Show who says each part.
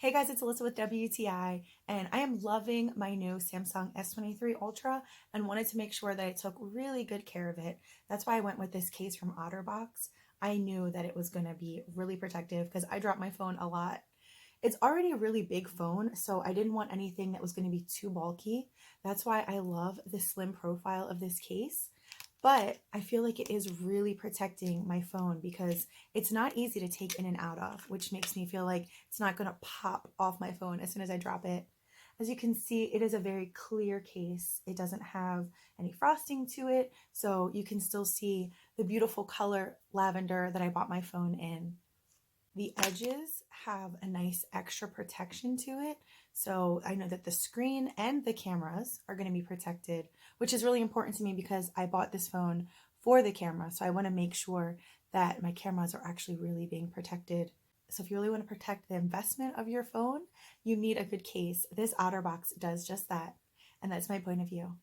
Speaker 1: Hey guys, it's Alyssa with WTI, and I am loving my new Samsung S23 Ultra and wanted to make sure that I took really good care of it. That's why I went with this case from OtterBox. I knew that it was going to be really protective because I drop my phone a lot. It's already a really big phone, so I didn't want anything that was going to be too bulky. That's why I love the slim profile of this case. But I feel like it is really protecting my phone because it's not easy to take in and out of, which makes me feel like it's not going to pop off my phone as soon as I drop it. As you can see, it is a very clear case. It doesn't have any frosting to it, so you can still see the beautiful color lavender that I bought my phone in. The edges have a nice extra protection to it. So I know that the screen and the cameras are going to be protected, which is really important to me because I bought this phone for the camera. So I want to make sure that my cameras are actually really being protected. So if you really want to protect the investment of your phone, you need a good case. This OtterBox does just that. And that's my point of view.